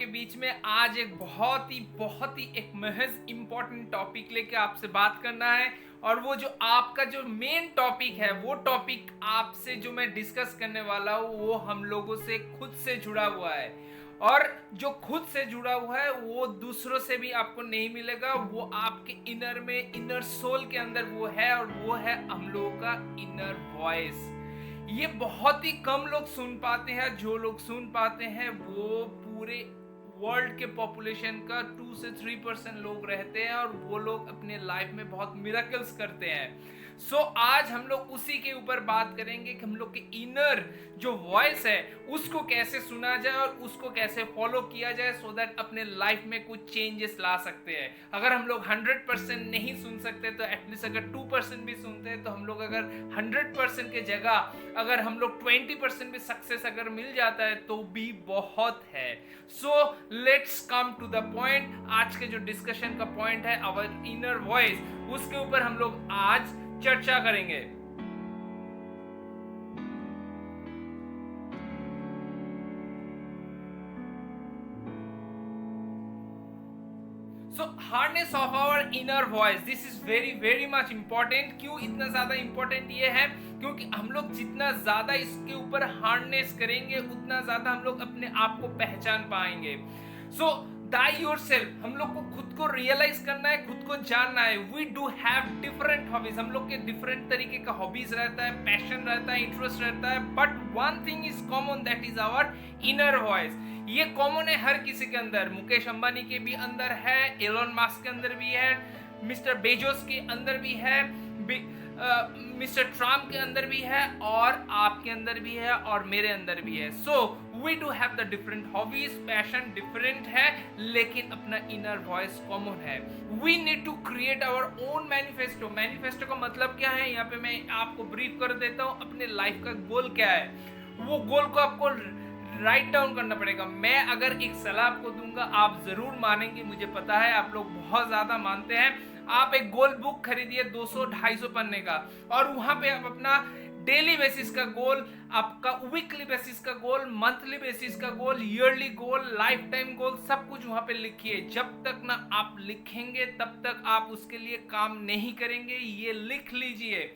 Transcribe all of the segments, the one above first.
आपके बीच में आज एक बहुत ही एक महज इम्पोर्टेंट टॉपिक लेके आपसे बात करना है। और वो जो आपका जो मेन टॉपिक है, वो टॉपिक आपसे जो मैं डिस्कस करने वाला हूँ वो हम लोगों से खुद से जुड़ा हुआ है। और जो खुद से जुड़ा हुआ है वो दूसरों से भी आपको नहीं मिलेगा, वो आपके इनर में, इनर सोल के अंदर वो है, और वो है हम लोगों का इनर वॉइस। ये बहुत ही कम लोग सुन पाते हैं। जो लोग सुन पाते हैं वो पूरे वर्ल्ड के पॉपुलेशन का 2 से 3% लोग रहते हैं, और वो लोग अपने लाइफ में बहुत मिरेकल्स करते हैं। सो आज हम लोग उसी के ऊपर बात करेंगे कि हम लोग के इनर जो वॉइस है उसको कैसे सुना जाए और उसको कैसे फॉलो किया जाए, सो दैट अपने लाइफ में कुछ चेंजेस ला सकते हैं। अगर हम लोग 100% नहीं सुन सकते तो एटलीस्ट अगर 2% भी सुनते हैं, तो हम लोग अगर 100% के जगह अगर हम लोग 20% भी सक्सेस अगर मिल जाता है तो भी बहुत है। So let's come to the point. आज के जो डिस्कशन का पॉइंट है आवर इनर वॉइस, उसके ऊपर हम लोग आज चर्चा करेंगे। So hardness of our inner voice, this is very very much important. क्यों इतना ज्यादा इंपॉर्टेंट ये है? क्योंकि हम लोग जितना ज्यादा इसके ऊपर हार्डनेस करेंगे उतना ज्यादा हम लोग अपने आप को पहचान पाएंगे। सो दाई योर सेल्फ, हम लोग को खुद को रियलाइज करना है, खुद को जानना है। We do have different hobbies, हम लोग के डिफरेंट तरीके का हॉबीज रहता है, पैशन रहता है, इंटरेस्ट रहता है, but one thing is common, that is our inner voice. ये कॉमन है हर किसी के अंदर। मुकेश अंबानी के भी अंदर है, एलोन मस्क के अंदर भी है, मिस्टर बेजोस के अंदर भी है, मिस्टर ट्रम्प के अंदर भी है, और आपके अंदर भी है, और मेरे अंदर भी है। So we do have the different hobbies, passion different है, लेकिन अपना इनर वॉइस कॉमन है। We need to create our own manifesto. Manifesto का मतलब क्या है, यहाँ पे मैं आपको ब्रीफ कर देता हूँ। अपने लाइफ का गोल क्या है, वो गोल को आपको राइट डाउन करना पड़ेगा। मैं अगर एक सलाह आपको दूंगा, आप जरूर मानेंगे, मुझे पता है आप लोग बहुत ज्यादा मानते हैं। आप एक गोल बुक खरीदिए 200-250 पन्ने का, और वहां पे आप अपना डेली बेसिस का गोल, आपका वीकली बेसिस का गोल, मंथली बेसिस का गोल, ईयरली गोल, लाइफ टाइम गोल, सब कुछ वहां पे लिखिए। जब तक ना आप लिखेंगे तब तक आप उसके लिए काम नहीं करेंगे। ये लिख लीजिए,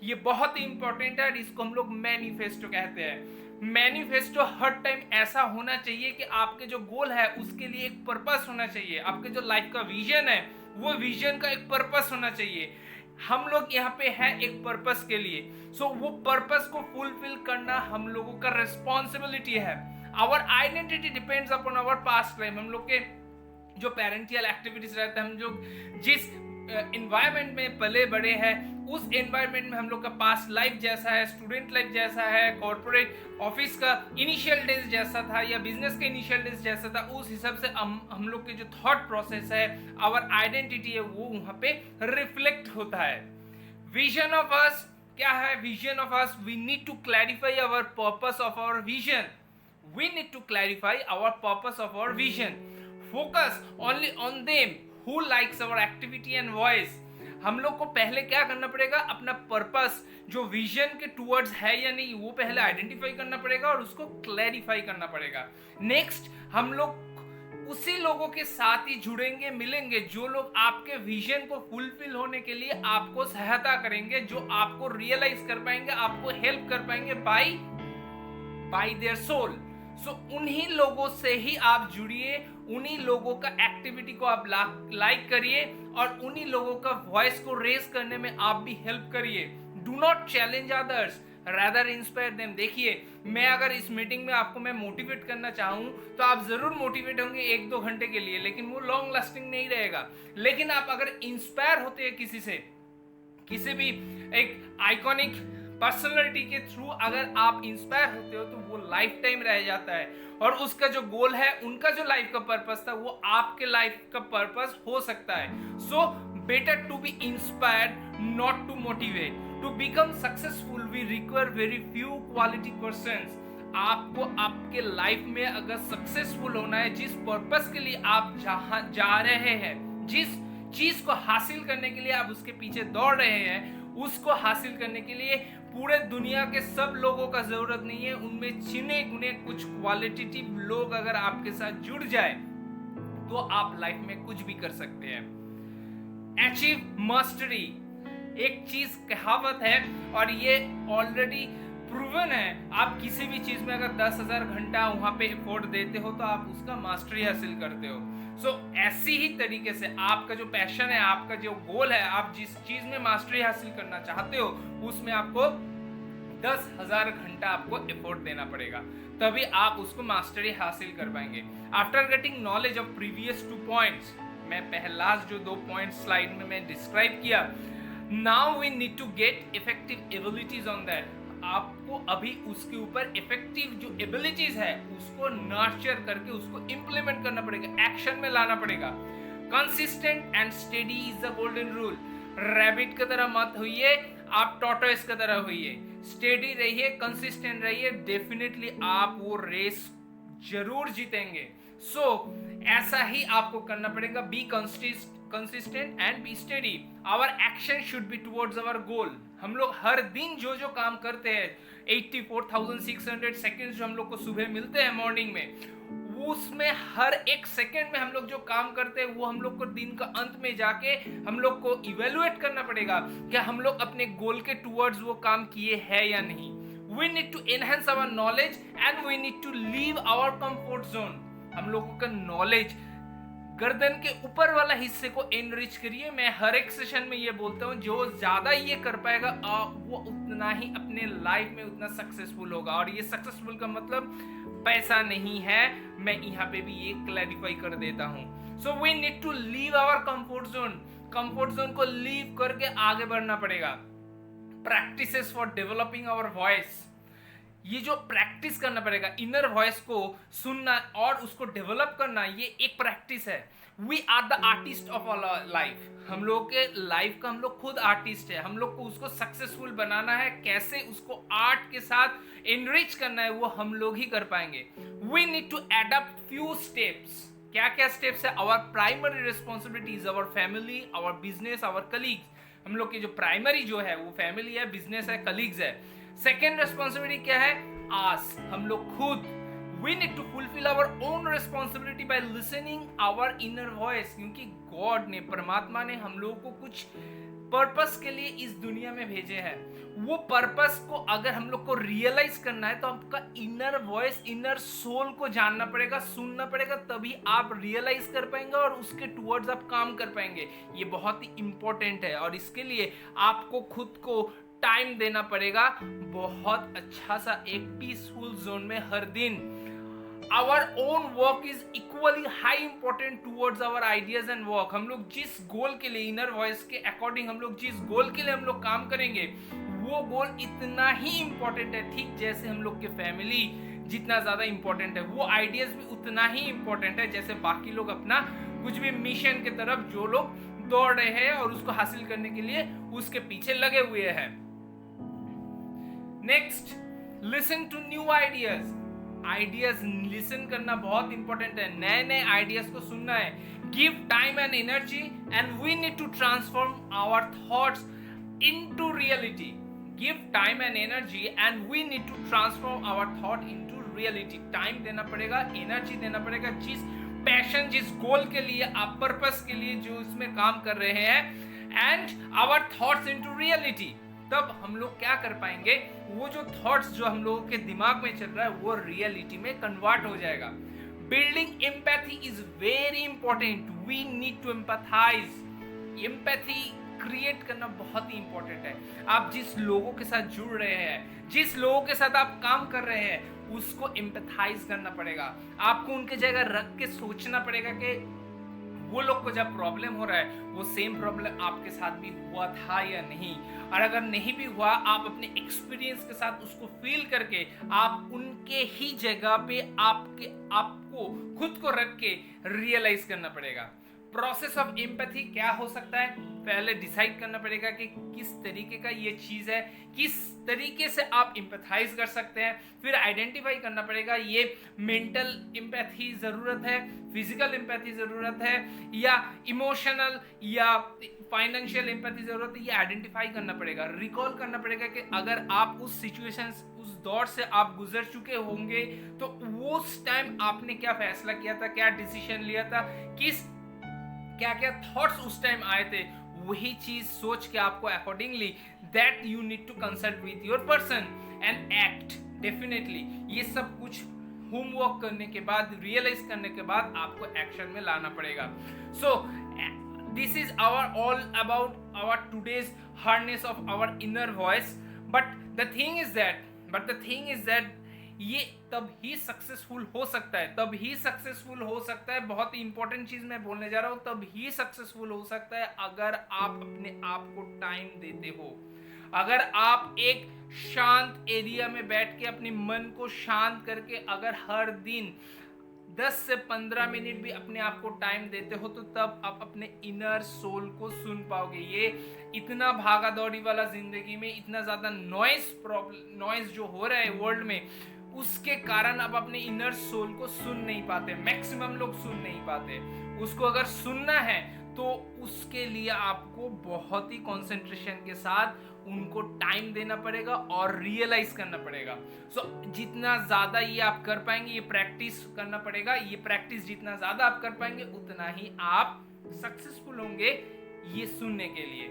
ये बहुत ही इंपॉर्टेंट है। इसको हम लोग मैनिफेस्टो कहते हैं। मैनिफेस्टो हर टाइम ऐसा होना चाहिए कि आपके जो गोल है उसके लिए एक पर्पस होना चाहिए। आपके जो लाइफ का विजन है वो विजन का एक पर्पस होना चाहिए। हम लोग यहाँ पे हैं एक पर्पस के लिए। सो वो पर्पस को फुलफिल करना हम लोगों का रिस्पॉन्सिबिलिटी है। Our identity depends upon our past life. हम लोग के जो पेरेंटियल एक्टिविटीज रहते हैं, हम लोग जिस एनवायरनमेंट में पले बड़े हैं, उस एनवायरनमेंट में हम लोग का पास्ट लाइफ जैसा है, स्टूडेंट लाइफ जैसा है, कॉर्पोरेट ऑफिस का इनिशियल डेज जैसा था, या बिजनेस के इनिशियल डेज जैसा था, उस हिसाब से हम लोग के जो थॉट प्रोसेस है, आवर आइडेंटिटी है, वो वहां पे रिफ्लेक्ट होता है। विजन ऑफ अस क्या है? Vision of us, we need to clarify our purpose of our vision. We need to clarify our purpose of our vision. Focus only on them who likes our activity and voice. हम लोग को पहले क्या करना पड़ेगा? अपना purpose जो vision के टूवर्ड्स है या नहीं, वो पहले आइडेंटिफाई करना पड़ेगा और उसको क्लैरिफाई करना पड़ेगा। नेक्स्ट हम लोग उसी लोगों के साथ ही जुड़ेंगे, मिलेंगे जो लोग आपके विजन को फुलफिल होने के लिए आपको सहायता करेंगे, जो आपको रियलाइज कर पाएंगे, आपको हेल्प कर पाएंगे बाय देयर सोल। सो उन्हीं लोगों से ही आप जुड़िए, उन्हीं लोगों का एक्टिविटी को आप लाइक करिए, और उन्हीं लोगों का वॉइस को रेज करने में आप भी हेल्प करिए। Do not challenge others, rather inspire them. देखिए, मैं अगर इस मीटिंग में आपको मैं मोटिवेट करना चाहूँ तो आप जरूर मोटिवेट होंगे 1-2 घंटे के लिए, लेकिन वो लॉन्ग लास्टिंग नहीं रहेगा। लेकिन आप अगर इंस्पायर होते हैं किसी से, किसी भी एक आइकॉनिक पर्सनालिटी के थ्रू अगर आप इंस्पायर होते हो, तो वो लाइफ टाइम रह जाता है, और उसका जो गोल है, उनका जो लाइफ का पर्पस था, वो आपके लाइफ का पर्पस हो सकता है। So better to be inspired, not to motivate. To become successful we require very few quality persons. आपको आपके लाइफ में अगर सक्सेसफुल होना है, जिस पर्पस के लिए आप जहां जा रहे हैं, जिस चीज को हासिल करने के लिए आप उसके पीछे दौड़ रहे हैं, उसको हासिल करने के लिए पूरे दुनिया के सब लोगों का जरूरत नहीं है, उनमें चुने गुने कुछ क्वालिटेटिव लोग अगर आपके साथ जुड़ जाए तो आप लाइफ में कुछ भी कर सकते हैं। अचीव मास्टरी, एक चीज कहावत है और ये ऑलरेडी प्रूवन है। आप किसी भी चीज में अगर 10,000 घंटा वहां पे एफोर्ट देते हो तो आप उसका मास्टरी हासिल करते हो। ऐसी ही तरीके से आपका जो पैशन है, आपका जो गोल है, आप जिस चीज में मास्टरी हासिल करना चाहते हो उसमें आपको 10,000 घंटा आपको एफोर्ट देना पड़ेगा, तभी आप उसको मास्टरी हासिल कर पाएंगे। After getting knowledge of previous 2 points, मैं पहला जो 2 पॉइंट स्लाइड में मैं डिस्क्राइब किया, now we need to get effective abilities on that. आपको अभी उसके ऊपर इफेक्टिव जो एबिलिटीज है उसको नर्चर करके उसको इंप्लीमेंट करना पड़ेगा, एक्शन में लाना पड़ेगा। Consistent and steady is the golden rule. Rabbit की तरह मत होइए, आप टॉर्टोइस की तरह होइए। स्टेडी रहिए, कंसिस्टेंट रहिए, डेफिनेटली आप वो रेस जरूर जीतेंगे। ऐसा ही आपको करना पड़ेगा। Be consistent and be steady. Our action should be towards our goal. हम लोग हर दिन जो जो काम करते हैं, 84,600 सेकेंड्स जो हम लोग को सुबह मिलते हैं मॉर्निंग में, उसमें हर एक सेकेंड में हम लोग जो काम करते हैं वो हम लोग को दिन का अंत में जाके हम लोग को इवेलुएट करना पड़ेगा क्या हम लोग अपने गोल के टुवर्ड्स वो काम किए हैं या नहीं। We need to enhance our knowledge and we need to leave our comfort zone. हम लोगों का नॉलेज, गर्दन के ऊपर वाला हिस्से को एनरिच करिए। मैं हर एक सेशन में ये बोलता हूँ, जो ज्यादा ये कर पाएगा वो उतना ही अपने लाइफ में उतना सक्सेसफुल होगा। और ये सक्सेसफुल का मतलब पैसा नहीं है, मैं यहाँ पे भी ये क्लैरिफाई कर देता हूँ। So we need to leave our comfort zone. Comfort zone को लीव करके आगे बढ़ना पड़ेगा। Practices for developing our voice, ये जो प्रैक्टिस करना पड़ेगा, इनर वॉइस को सुनना और उसको डेवलप करना, ये एक प्रैक्टिस है। We are the artist of our life. हम लोग के लाइफ का हम लोग खुद आर्टिस्ट है। हम लोग को उसको सक्सेसफुल बनाना है, कैसे उसको आर्ट के साथ एनरिच करना है वो हम लोग ही कर पाएंगे। We need to adopt few steps. क्या क्या स्टेप्स है? Our primary responsibilities, our family, our business, our colleagues. हम लोग की जो प्राइमरी जो है वो फैमिली है, बिजनेस है, कलीग्स है। सेकेंड रिस्पॉन्सिबिलिटी क्या है? आस, हम लोग खुद। We need to fulfill our own responsibility by listening our inner voice, क्योंकि गॉड ने, परमात्मा ने हम लोगों को कुछ पर्पस के लिए इस दुनिया में भेजे हैं। वो पर्पस को अगर हम लोग को रियलाइज करना है तो आपका इनर वॉइस, इनर सोल को जानना पड़ेगा, सुनना पड़ेगा, तभी आप रियलाइज कर पाएंगे और उसके टुवर्ड्स आप काम कर पाएंगे। ये बहुत ही इंपॉर्टेंट है और इसके लिए आपको खुद को टाइम देना पड़ेगा, बहुत अच्छा सा एक पीसफुल जोन में हर दिन। Our own work is equally high important towards our ideas and work. हम लोग जिस गोल के लिए, इनर वॉइस के अकॉर्डिंग हम लोग जिस गोल के लिए हम लोग काम करेंगे वो गोल इतना ही इंपॉर्टेंट है, ठीक जैसे हम लोग के फैमिली जितना ज्यादा इंपॉर्टेंट है, वो आइडियाज भी उतना ही इंपॉर्टेंट है जैसे बाकी लोग अपना कुछ भी मिशन के तरफ जो लोग दौड़ रहे हैं और उसको हासिल करने के लिए उसके पीछे लगे हुए हैं। Next, listen to new ideas. Ideas listen करना बहुत इंपॉर्टेंट है, नए नए आइडियाज को सुनना है। Give time and energy and we need to transform our thoughts into reality. Give time and energy and we need to transform our thought into reality. Time देना पड़ेगा, एनर्जी देना पड़ेगा, जिस पैशन, जिस गोल के लिए आप, पर्पस के लिए जो इसमें काम कर रहे हैं, and our thoughts into reality. तब हम लोग क्या कर पाएंगे, वो जो थॉट्स जो हम लोगों के दिमाग में चल रहा है वो रियलिटी में कन्वर्ट हो जाएगा। Building empathy is very important. We need to empathize. Empathy create करना बहुत ही इंपॉर्टेंट है। आप जिस लोगों के साथ जुड़ रहे हैं, जिस लोगों के साथ आप काम कर रहे हैं, उसको एम्पैथाइज करना पड़ेगा। आपको उनके जगह रख के सोचना पड़ेगा कि वो लोग को जब प्रॉब्लम हो रहा है वो सेम प्रॉब्लम आपके साथ भी हुआ था या नहीं, और अगर नहीं भी हुआ, आप अपने एक्सपीरियंस के साथ उसको फील करके आप उनके ही जगह पे आपको खुद को रख के रियलाइज करना पड़ेगा। प्रोसेस ऑफ एम्पैथी क्या हो सकता है? पहले डिसाइड करना पड़ेगा कि किस तरीके का ये चीज है, किस तरीके से आप एम्पैथाइज कर सकते हैं। फिर आइडेंटिफाई करना पड़ेगा ये मेंटल एम्पैथी जरूरत है, फिजिकल एम्पैथी जरूरत है, या इमोशनल या फाइनेंशियल एम्पैथी जरूरत है, ये आइडेंटिफाई करना पड़ेगा, रिकॉल करना पड़ेगा कि अगर आप उस सिचुएशन, उस दौर से आप गुजर चुके होंगे तो उस टाइम आपने क्या फैसला किया था, क्या डिसीजन लिया था, क्या क्या थॉट्स उस टाइम आए थे, वही चीज सोच के आपको accordingly that you need to consult with your person and act. Definitely ये सब कुछ होमवर्क करने के बाद, रियलाइज करने के बाद आपको एक्शन में लाना पड़ेगा। So this is our all about our today's hardness of our inner voice. But the thing is that ये तब ही सक्सेसफुल हो सकता है, बहुत ही इंपॉर्टेंट चीज मैं बोलने जा रहा हूं, तब ही सक्सेसफुल हो सकता है अगर आप अपने आप को टाइम देते हो, अगर आप एक शांत एरिया में बैठ के अपने मन को शांत करके अगर हर दिन 10 से 15 मिनट भी अपने आप को टाइम देते हो, तो तब आप अपने इनर सोल को सुन पाओगे। ये इतना भागा दौड़ी वाला जिंदगी में इतना ज्यादा नॉइज जो हो रहा है वर्ल्ड में, उसके कारण आप अपने इनर सोल को सुन नहीं पाते, मैक्सिमम लोग सुन नहीं पाते। उसको अगर सुनना है तो उसके लिए आपको बहुत ही कंसंट्रेशन के साथ उनको टाइम देना पड़ेगा और रियलाइज करना पड़ेगा। सो जितना ज्यादा ये आप कर पाएंगे, ये प्रैक्टिस करना पड़ेगा, ये प्रैक्टिस जितना ज्यादा आप कर पाएंगे उतना ही आप सक्सेसफुल होंगे ये सुनने के लिए।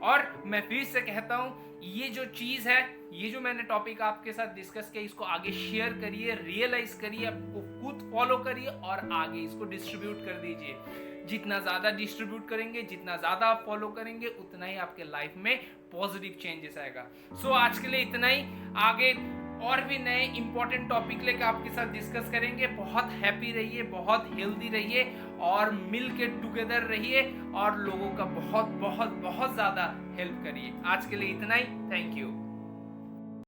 और मैं फिर से कहता हूं, ये जो चीज है, ये जो मैंने टॉपिक आपके साथ डिस्कस किया, इसको आगे शेयर करिए, रियलाइज करिए, आपको खुद फॉलो करिए और आगे इसको डिस्ट्रीब्यूट कर दीजिए। जितना ज्यादा डिस्ट्रीब्यूट करेंगे, जितना ज्यादा आप फॉलो करेंगे, उतना ही आपके लाइफ में पॉजिटिव चेंजेस आएगा। सो आज के लिए इतना ही, आगे और भी नए इंपॉर्टेंट टॉपिक लेकर आपके साथ डिस्कस करेंगे। बहुत हैप्पी रहिए, बहुत हेल्दी रहिए और मिल के टुगेदर रहिए और लोगों का बहुत बहुत बहुत ज्यादा हेल्प करिए। आज के लिए इतना ही, थैंक यू।